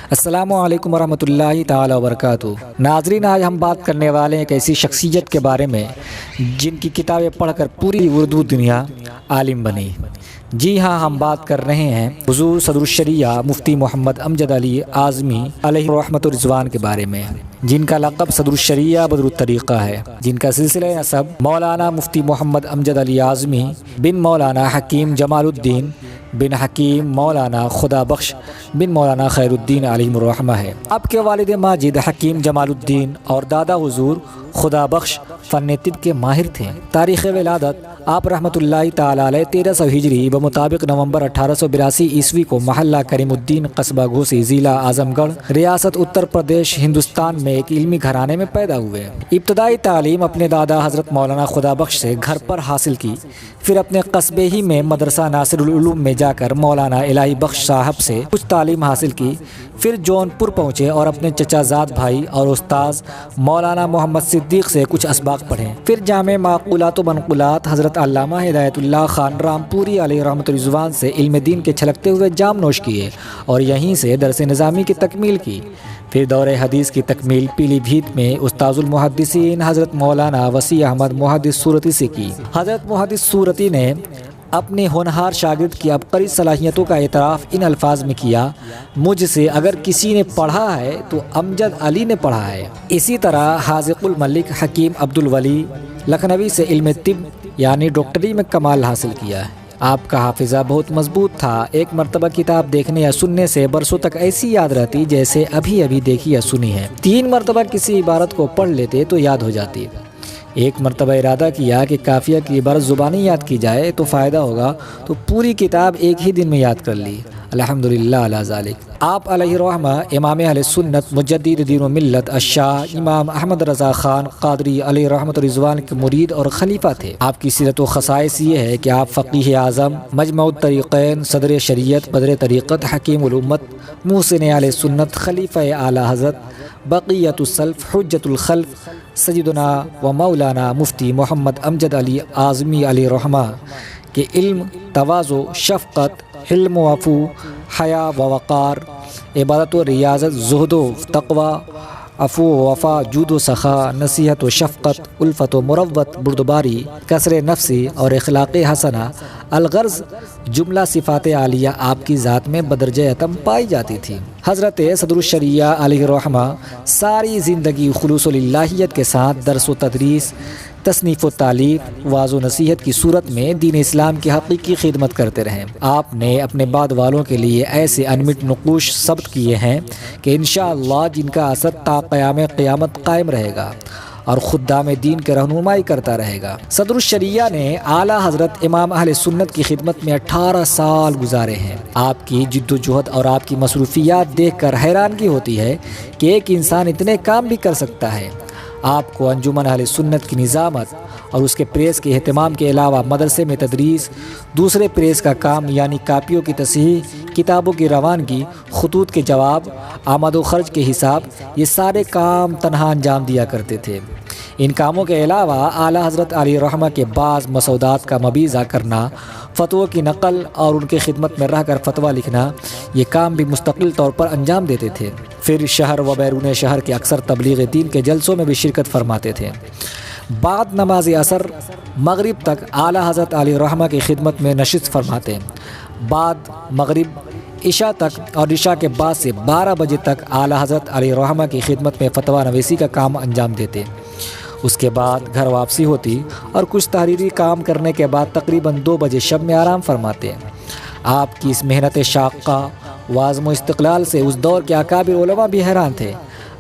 السلام علیکم ورحمۃ اللہ تعالی وبرکاتہ۔ ناظرین، آج ہم بات کرنے والے ہیں ایک ایسی شخصیت کے بارے میں جن کی کتابیں پڑھ کر پوری اردو دنیا عالم بنی۔ جی ہاں، ہم بات کر رہے ہیں حضور صدر الشریعہ مفتی محمد امجد علی اعظمی علیہ رحمت الرضوان کے بارے میں، جن کا لقب صدر الشریعہ بدر الطریقہ ہے، جن کا سلسلہ نسب مولانا مفتی محمد امجد علی اعظمی بن مولانا حکیم جمال الدین بن حکیم مولانا خدا بخش بن مولانا خیر الدین علیہ الرحمہ ہے۔ آپ کے والد ماجد حکیم جمال الدین اور دادا حضور خدا بخش فن طب کے ماہر تھے۔ تاریخ ولادت آپ رحمۃ اللہ تعالی علیہ 1300 ہجری بمطابق نومبر 1882 عیسوی کو محلہ کریم الدین قصبہ گھوسی ضلع اعظم گڑھ ریاست اتر پردیش ہندوستان میں ایک علمی گھرانے میں پیدا ہوئے۔ ابتدائی تعلیم اپنے دادا حضرت مولانا خدا بخش سے گھر پر حاصل کی، پھر اپنے قصبے ہی میں مدرسہ ناصر العلوم میں جا کر مولانا الہی بخش صاحب سے کچھ تعلیم حاصل کی، پھر جون پور پہنچے اور اپنے چچا زاد بھائی اور استاذ مولانا محمد صدیق سے کچھ اسباق پڑھے، پھر جامع معقولات و منقولات حضرت علامہ ہدایت اللہ خان رامپوری علیہ رحمۃ الرضوان سے علم دین کے چھلکتے ہوئے جام نوش کیے اور یہیں سے درس نظامی کی تکمیل کی۔ پھر دور حدیث کی تکمیل پیلی بھیت میں استاذ المحدثین حضرت مولانا وسیع احمد محدث صورتی سے کی۔ حضرت محدث صورتی نے اپنے ہونہار شاگرد کی عبقری صلاحیتوں کا اعتراف ان الفاظ میں کیا: مجھ سے اگر کسی نے پڑھا ہے تو امجد علی نے پڑھا ہے۔ اسی طرح حاذق الملک حکیم عبد الولی لکھنوی سے علم طب یعنی ڈاکٹری میں کمال حاصل کیا ہے۔ آپ کا حافظہ بہت مضبوط تھا، ایک مرتبہ کتاب دیکھنے یا سننے سے برسوں تک ایسی یاد رہتی جیسے ابھی دیکھی یا سنی ہے۔ 3 مرتبہ کسی عبارت کو پڑھ لیتے تو یاد ہو جاتی۔ ایک مرتبہ ارادہ کیا کہ قافیہ کی عبارت زبانی یاد کی جائے تو فائدہ ہوگا، تو پوری کتاب ایک ہی دن میں یاد کر لی۔ الحمدللہ علی ذالک۔ آپ علیہ رحمہ امام اہل سنت مجدد دین و ملت الشاہ امام احمد رضا خان قادری علیہ رحمۃ الرضوان کے مرید اور خلیفہ تھے۔ آپ کی سیرت و خصائص یہ ہے کہ آپ فقیہ اعظم، مجمع الطریقین، صدر شریعت، بدر طریقت، حکیم الامت، محسن اہل سنت، خلیفہ اعلی حضرت، بقیت السلف، حجت الخلف، سیدنا و مولانا مفتی محمد امجد علی اعظمی علیہ رحمہ کہ علم، تواضع، شفقت، حلم و عفو، حیا و وقار، عبادت و ریاضت، زہد و تقوی، عفو و وفا، جود و سخا، نصیحت و شفقت، الفت و مروت، بردباری، کسر نفسی اور اخلاق حسنہ، الغرض جملہ صفات عالیہ آپ کی ذات میں بدرجہ اتم پائی جاتی تھی۔ حضرت صدر الشریعہ علیہ رحمہ ساری زندگی خلوص و للہیت کے ساتھ درس و تدریس، تصنیف و تعلیف، واعظ و نصیحت کی صورت میں دین اسلام کی حقیقی خدمت کرتے رہے۔ آپ نے اپنے بعد والوں کے لیے ایسے انمٹ نقوش ثبت کیے ہیں کہ انشاءاللہ جن کا اثر تا قیام قیامت قائم رہے گا اور خدام دین کے رہنمائی کرتا رہے گا۔ صدر الشریعہ نے اعلیٰ حضرت امام اہل سنت کی خدمت میں 18 سال گزارے ہیں۔ آپ کی جد و جہد اور آپ کی مصروفیات دیکھ کر حیرانگی ہوتی ہے کہ ایک انسان اتنے کام بھی کر سکتا ہے۔ آپ کو انجمن اہل سنت کی نظامت اور اس کے پریس کے اہتمام کے علاوہ مدرسے میں تدریس، دوسرے پریس کا کام یعنی کاپیوں کی تصحیح، کتابوں کی روانگی، خطوط کے جواب، آمد و خرچ کے حساب، یہ سارے کام تنہا انجام دیا کرتے تھے۔ ان کاموں کے علاوہ اعلیٰ حضرت علیہ رحمہ کے بعض مسودات کا مبیضہ کرنا، فتووں کی نقل اور ان کی خدمت میں رہ کر فتویٰ لکھنا، یہ کام بھی مستقل طور پر انجام دیتے تھے۔ پھر شہر و بیرون شہر کے اکثر تبلیغ دین کے جلسوں میں بھی شرکت فرماتے تھے۔ بعد نماز عصر مغرب تک اعلیٰ حضرت علیہ رحمہ کی خدمت میں نشست فرماتے، بعد مغرب عشاء تک اور عشاء کے بعد سے 12 بجے تک اعلیٰ حضرت علیہ رحمہ کی خدمت میں فتویٰ نویسی کا کام انجام دیتے۔ اس کے بعد گھر واپسی ہوتی اور کچھ تحریری کام کرنے کے بعد تقریباً 2 بجے شب میں آرام فرماتے۔ آپ کی اس محنت شاقہ و عزم و استقلال سے اس دور کے اکابر علماء بھی حیران تھے۔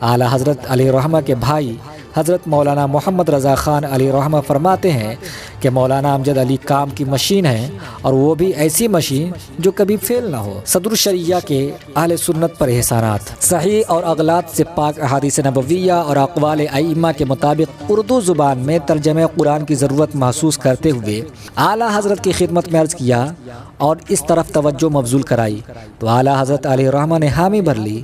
اعلیٰ حضرت علیہ رحمہ کے بھائی حضرت مولانا محمد رضا خان علیہ رحمہ فرماتے ہیں کہ مولانا امجد علی کام کی مشین ہے، اور وہ بھی ایسی مشین جو کبھی فیل نہ ہو۔ صدر الشریعہ کے اہل سنت پر احسانات۔ صحیح اور اغلاط سے پاک احادیث نبویہ اور اقوال ائمہ کے مطابق اردو زبان میں ترجمہ قرآن کی ضرورت محسوس کرتے ہوئے اعلیٰ حضرت کی خدمت میں عرض کیا اور اس طرف توجہ مبذول کرائی تو اعلیٰ حضرت علیہ رحمہ نے حامی بھر لی۔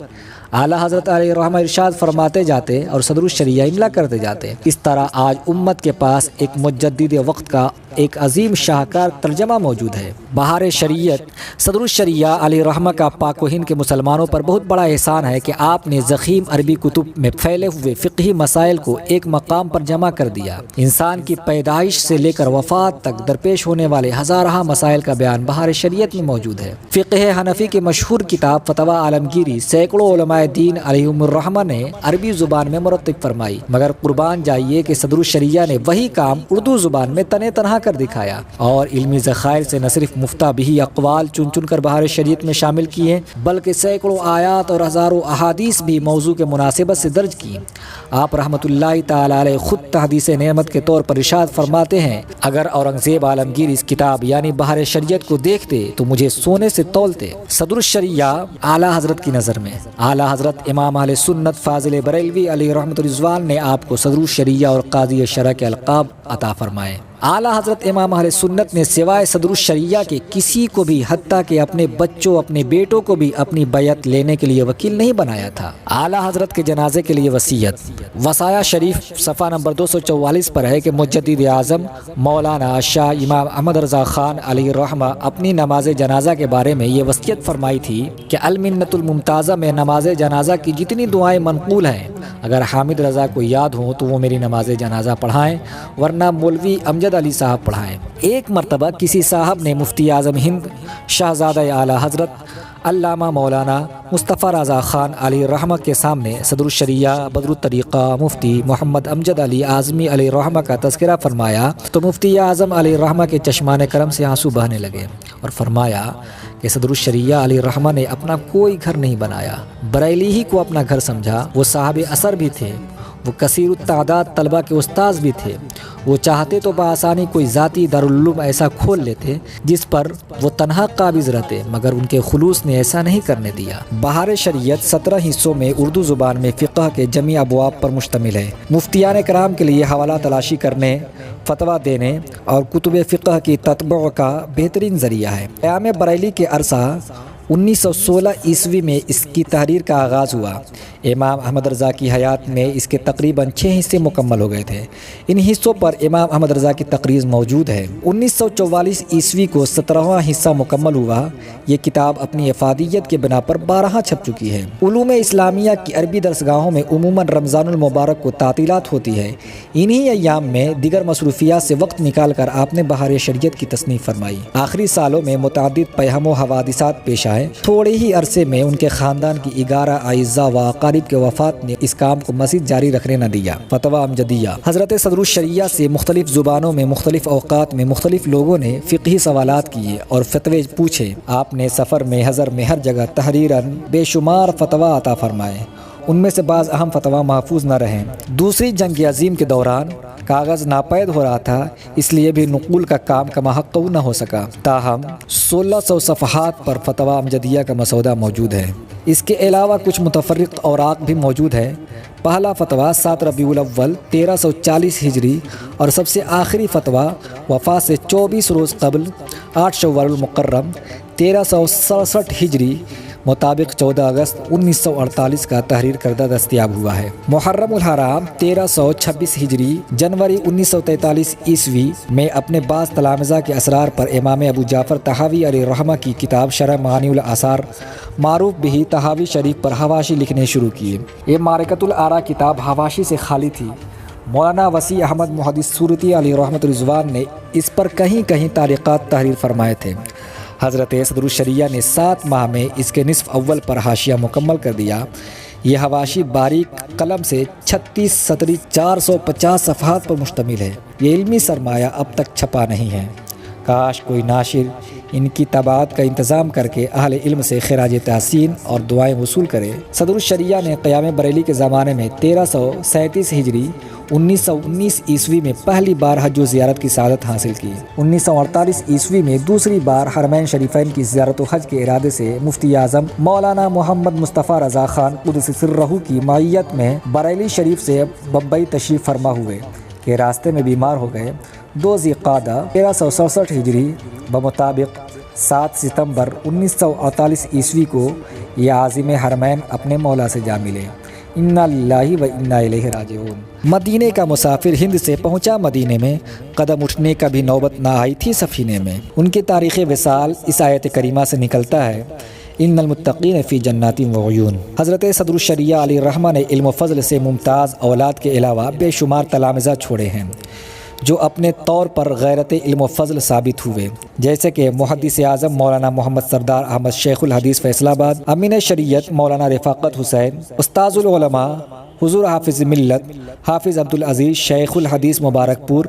اعلیٰ حضرت علیہ رحمہ ارشاد فرماتے جاتے اور صدر الشریعہ املا کرتے جاتے۔ اس طرح آج امت کے پاس ایک مجدد وقت کا ایک عظیم شاہکار ترجمہ موجود ہے۔ بہار شریعت صدر الشریعہ علیہ رحمہ کا پاک و ہند کے مسلمانوں پر بہت بڑا احسان ہے کہ آپ نے ضخیم عربی کتب میں پھیلے ہوئے فقہی مسائل کو ایک مقام پر جمع کر دیا۔ انسان کی پیدائش سے لے کر وفات تک درپیش ہونے والے ہزارہ مسائل کا بیان بہار شریعت میں موجود ہے۔ فقہ حنفی کی مشہور کتاب فتویٰ عالمگیری سینکڑوں علماء دین علیہم الرحمہ نے عربی زبان میں مرتب فرمائی، مگر قربان جائیے کہ صدر الشریعہ نے وہی کام اردو زبان میں تنہ تنہا کر دکھایا اور علمی ذخائر سے نہ صرف مفتہ بھی اقوال چن چن کر بہار شریعت میں شامل کیے بلکہ سینکڑوں آیات اور ہزاروں احادیث بھی موضوع کے مناسبت سے درج کی۔ آپ رحمۃ اللہ تعالی علیہ خود تحدیث نعمت کے طور پر ارشاد فرماتے ہیں، اگر اورنگزیب عالمگیر اس کتاب یعنی بہار شریعت کو دیکھتے تو مجھے سونے سے تولتے۔ صدر الشریعہ اعلیٰ حضرت کی نظر میں اعلیٰ حضرت امام اہل سنت فاضل بریلوی علیہ رحمۃ رضوان نے آپ کو صدر الشریعہ اور قاضی شرع کے القاب عطا فرمائے۔ اعلیٰ حضرت امام اہل سنت نے سوائے صدر الشریعہ کے کسی کو بھی حتیٰ کہ اپنے بچوں اپنے بیٹوں کو بھی اپنی بیعت لینے کے لیے وکیل نہیں بنایا تھا۔ اعلیٰ حضرت کے جنازے کے لیے وصیت وصایا شریف صفحہ نمبر 244 پر ہے کہ مجدد اعظم مولانا شاہ امام احمد رضا خان علیہ رحمہ اپنی نماز جنازہ کے بارے میں یہ وصیت فرمائی تھی کہ المنت الممتازہ میں نماز جنازہ کی جتنی دعائیں منقول ہیں اگر حامد رضا کو یاد ہوں تو وہ میری نماز جنازہ پڑھائیں، ورنہ مولوی امجد علی صاحب پڑھائیں۔ ایک مرتبہ کسی صاحب نے مفتی اعظم ہند شہزادہ اعلیٰ حضرت علامہ مولانا مصطفیٰ رضا خان علیہ رحمہ کے سامنے صدر الشریعہ بدر الطریقہ مفتی محمد امجد علی اعظمی علیہ رحمہ کا تذکرہ فرمایا تو مفتی اعظم علیہ رحمہ کے چشمان کرم سے آنسو بہنے لگے اور فرمایا کہ صدر الشریعہ علیہ رحمہ نے اپنا کوئی گھر نہیں بنایا، بریلی ہی کو اپنا گھر سمجھا۔ وہ صاحب اثر بھی تھے، وہ کثیر التعداد طلبہ کے استاذ بھی تھے۔ وہ چاہتے تو بآسانی کوئی ذاتی دارالعلوم ایسا کھول لیتے جس پر وہ تنہا قابض رہتے، مگر ان کے خلوص نے ایسا نہیں کرنے دیا۔ بہار شریعت 17 حصوں میں اردو زبان میں فقہ کے جمیع ابواب پر مشتمل ہے۔ مفتیان کرام کے لیے حوالہ تلاشی کرنے، فتویٰ دینے اور کتب فقہ کی تتبع کا بہترین ذریعہ ہے۔ قیام بریلی کے عرصہ 1916 عیسوی میں اس کی تحریر کا آغاز ہوا۔ امام احمد رضا کی حیات میں اس کے تقریباً 6 حصے مکمل ہو گئے تھے۔ ان حصوں پر امام احمد رضا کی تقریر موجود ہے۔ 1944 عیسوی کو 17واں حصہ مکمل ہوا۔ یہ کتاب اپنی افادیت کے بنا پر 12 چھپ چکی ہے۔ علوم اسلامیہ کی عربی درسگاہوں میں عموماً رمضان المبارک کو تعطیلات ہوتی ہے۔ انہی ایام میں دیگر مصروفیات سے وقت نکال کر آپ نے بہار شریعت کی تصنیف فرمائی۔ آخری سالوں میں متعدد پیہم و حوادثات پیش آئے۔ تھوڑے ہی عرصے میں ان کے خاندان کی 11 اعزاء و اقارب کے وفات نے اس کام کو مزید جاری رکھنے نہ دیا۔ فتویٰ امجدیہ حضرت صدر الشریعہ سے مختلف زبانوں میں مختلف اوقات میں مختلف لوگوں نے فقہی سوالات کیے اور فتوے پوچھے۔ آپ نے سفر میں حضر میں ہر جگہ تحریراً بے شمار فتویٰ عطا فرمائے۔ ان میں سے بعض اہم فتویٰ محفوظ نہ رہیں۔ دوسری جنگ عظیم کے دوران کاغذ ناپید ہو رہا تھا، اس لیے بھی نقول کا کام کما حق نہ ہو سکا، تاہم 1600 صفحات پر فتویٰ امجدیہ کا مسودہ موجود ہے۔ اس کے علاوہ کچھ متفرق اوراق بھی موجود ہے۔ پہلا فتویٰ 7 ربیع الاول 1340 ہجری اور سب سے آخری فتویٰ وفات سے 24 روز قبل 8 شوال المکرم 1367 ہجری مطابق 14 اگست 1948 کا تحریر کردہ دستیاب ہوا ہے۔ محرم الحرام 1326 ہجری جنوری 1943 عیسوی میں اپنے بعض تلامذہ کے اسرار پر امام ابو جعفر طحاوی علیہ رحمہ کی کتاب شرح معانی الاثار معروف بھی طحاوی شریف پر حواشی لکھنے شروع کیے۔ یہ معرکۃ الآراء کتاب حواشی سے خالی تھی۔ مولانا وسیع احمد محدث سورتی علیہ رحمۃ رضوان نے اس پر کہیں کہیں تعلیقات تحریر فرمائے تھے۔ حضرت صدر الشریعہ نے 7 ماہ میں اس کے نصف اول پر حاشیہ مکمل کر دیا۔ یہ حواشی باریک قلم سے 36 سطری 450 صفحات پر مشتمل ہے۔ یہ علمی سرمایہ اب تک چھپا نہیں ہے۔ کاش کوئی ناشر ان کی طباعت کا انتظام کر کے اہل علم سے خراج تحسین اور دعائیں وصول کرے۔ صدر الشریعہ نے قیام بریلی کے زمانے میں 1337 ہجری 1919 عیسوی میں پہلی بار حج و زیارت کی سعادت حاصل کی۔ 1948 عیسوی میں دوسری بار حرمین شریفین کی زیارت و حج کے ارادے سے مفتی اعظم مولانا محمد مصطفیٰ رضا خان قدس سرہ کی معیت میں بریلی شریف سے بمبئی تشریف فرما ہوئے کہ راستے میں بیمار ہو گئے۔ 2 ذی القعدہ 1367 ہجری بمطابق 7 ستمبر 1948 عیسوی کو یہ عازم حرمین اپنے مولا سے جا ملے۔ انا للہ و انا الیہ راجعون۔ مدینے کا مسافر ہند سے پہنچا مدینے میں، قدم اٹھنے کا بھی نوبت نہ آئی تھی سفینے میں۔ ان کی تاریخ وصال اس آیت کریمہ سے نکلتا ہے، ان المتقین فی جنات و عیون۔ حضرت صدر الشریعہ علیہ الرحمہ نے علم و فضل سے ممتاز اولاد کے علاوہ بے شمار تلامذہ چھوڑے ہیں جو اپنے طور پر غیرت علم و فضل ثابت ہوئے، جیسے کہ محدث اعظم مولانا محمد سردار احمد شیخ الحدیث فیصل آباد، امین شریعت مولانا رفاقت حسین، استاذ العلماء حضور حافظ ملت حافظ عبدالعزیز شیخ الحدیث مبارک پور،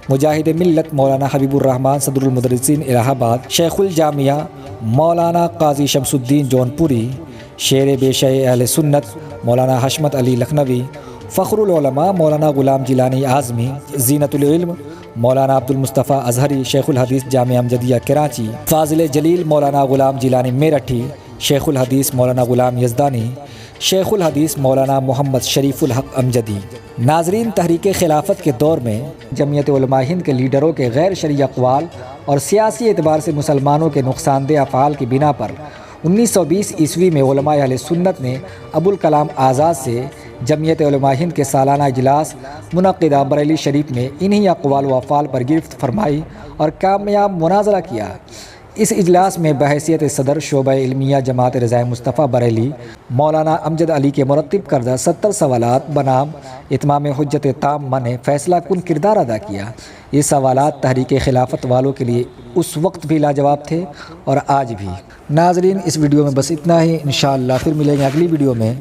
مجاہد ملت مولانا حبیب الرحمن صدر المدرسین الہ آباد، شیخ الجامعہ مولانا قاضی شمس الدین جونپوری، شیر بیشہ اہل سنت مولانا حشمت علی لکھنوی، فخر العلماء مولانا غلام جیلانی اعظمی، زینت العلم مولانا عبد المصطفیٰ اظہری شیخ الحدیث جامعہ امجدیہ کراچی، فاضل جلیل مولانا غلام جیلانی میرٹھی، شیخ الحدیث مولانا غلام یزدانی، شیخ الحدیث مولانا محمد شریف الحق امجدی۔ ناظرین، تحریک خلافت کے دور میں جمعیت علماء ہند کے لیڈروں کے غیر شرعی اقوال اور سیاسی اعتبار سے مسلمانوں کے نقصان دہ افعال کی بنا پر 1920 عیسوی میں علماء اہل سنت نے ابوالکلام آزاد سے جمعیت علماء ہند کے سالانہ اجلاس منعقدہ بریلی شریف میں انہی اقوال و افعال پر گرفت فرمائی اور کامیاب مناظرہ کیا۔ اس اجلاس میں بحیثیت صدر شعبہ علمیہ جماعت رضائے مصطفیٰ بریلی مولانا امجد علی کے مرتب کردہ 70 سوالات بنام اتمام حجت تامہ نے فیصلہ کن کردار ادا کیا۔ یہ سوالات تحریک خلافت والوں کے لیے اس وقت بھی لاجواب تھے اور آج بھی۔ ناظرین، اس ویڈیو میں بس اتنا ہی، انشاءاللہ پھر ملیں گے اگلی ویڈیو میں۔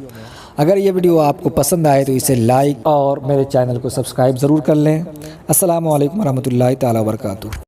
اگر یہ ویڈیو آپ کو پسند آئے تو اسے لائک اور میرے چینل کو سبسکرائب ضرور کر لیں۔ السلام علیکم ورحمۃ اللہ تعالیٰ وبرکاتہ۔